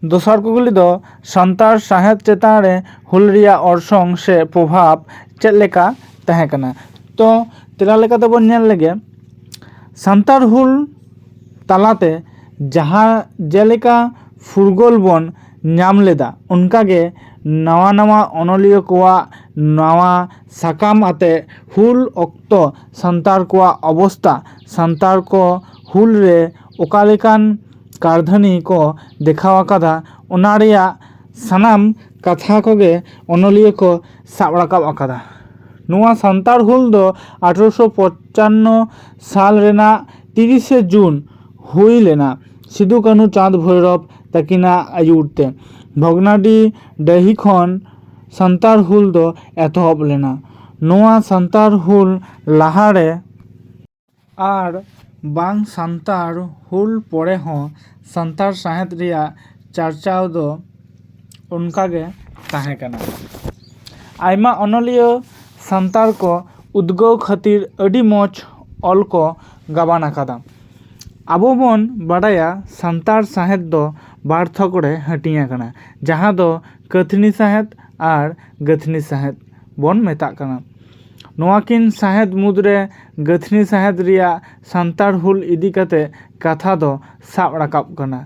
दोसर कुकली दो सान्तार साहेद चेतान रे हुल रिया ऑर्सोंग से प्रभाव चेद लेका तहें कना। तो तेला लेका तबन नेल लेगे सान्तार हुल तालाते जहाँ जेलेका फुरगोल बन नाम लेदा उनकागे नवा नवा अनलियो कोआ नवा साकाम आते हुल अक्तो सान्तार कोआ अवस्था सान्तार को हुल रे ओकालेकान कारधनी को देखावा कदा ओना रिया सानाम कथा कोगे अनलियो को साब राकाब आकादा। नुआ सान्तार हुल दो 1855 साल रेना 30 जून हुई लेना सिदू कानू चाँद भैरव तकिना आयुरते भगनाडी डही खन सान्तार हुल दो एतहब लेना। नुआ सान्तार हुल लाहारे आर बांग सान्तार हुल परे हों सान्तार साहेद रिया चर्चाव दो उनकागे ताहें कना। आयमा अनलियो सान्तार को उद्गव खातिर अडी मोच ऑल को गाबान आकादा। आबो बन बाडाया सान्तार साहेद दो बार थकड़े हटिया कना जहाँ दो कथनी साहेद आर गथनी साहेद बन मेताग कना। नोआकिन साहेद मुद्रे गथनी साहेद रिया सान्तार हुल इदी कते कथा दो साब राकाब कना।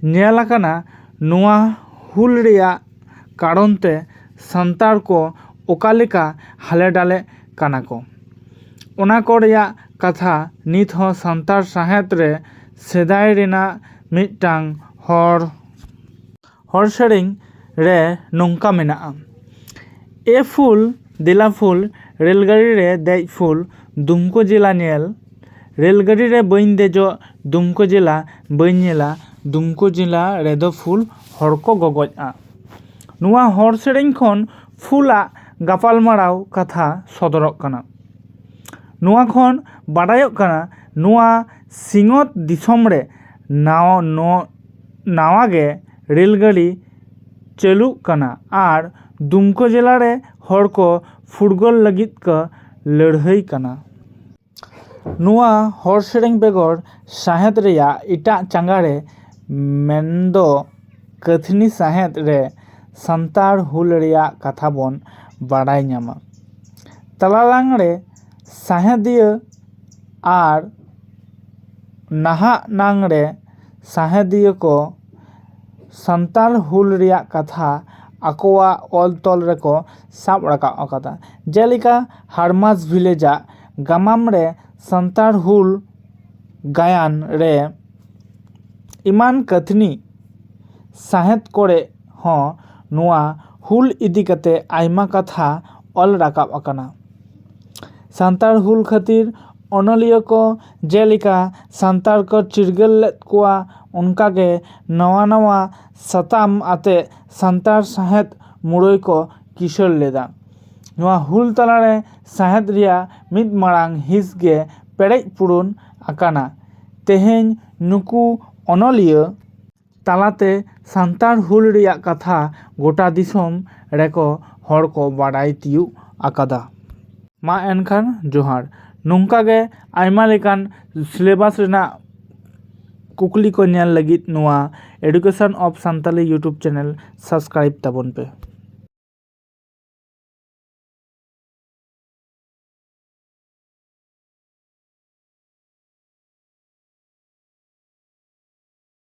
नेला कना नोआ हुल रिया कारणते सान्तार को ओकालेका हाले डाले काना को ओना को रिया कथा नित हो सान्तार साहेद रे सेदाय रेना मिटांग हर सेरिंग रे नोंका मेनाआ। ए फुल दिला फुल रेलगाड़ी रे देज फुल दुमको जिला नेल रेलगाड़ी रे बइन देजो दुमको जिला बइन नेला दुमको जिला रेदो फुल हर को गगजआ। नुआ हर सेरिंग खन फुला गापालमाराव कथा सदरक कना। नुआ खन बाडायक कना नुआ सिंगत दिसम रे नावागे रेलगाड़ी चालू कना आर दुमको जिला रे हर को फुटगोल लगित का लड़ाई कना। नुआ हर सेरिंग बेगर साहेद रिया इटा चांगारे मेंदो कथनी साहेद रे सान्तार हुल रिया कथा बन बाडाय ᱧᱟᱢᱟ। तलालांग रे साहेदिया आर नाहा नांग रे साहेदिया को सान्तार हुल रिया कथा आकोआ ऑल तल रेको साब राकाब आकादा। जेलिका हारमास भिलेजा गामाम रे सान्तार हुल गायान रे इमान कथनी साहेद कोरे हों नुआ हुल इदी कते आयमा कथा ऑल राकाब आकाना। सान्तार हुल खातिर अनलियो को जेलिका सान्तार को चिरगल लेत कोआ उनकागे नवा नवा सताम आते सान्तार साहेद मुड़ोय को किशोर लेदा। नुआ हुल तलारे साहेद रिया मिद मारांग हिस गे पेरेज पुरुन आकाना। तेहेन नुकु अनलियो तालाते सान्तार हुल रिया कथा गोटा दिसोम रेको हर को बाडाय तियु आकादा। मा एनखान जोहार नोंकागे आयमा लेकान सिलेबास रेना कुकली को नेल लगित नुआ education of Santali YouTube channel subscribe ताबन पे।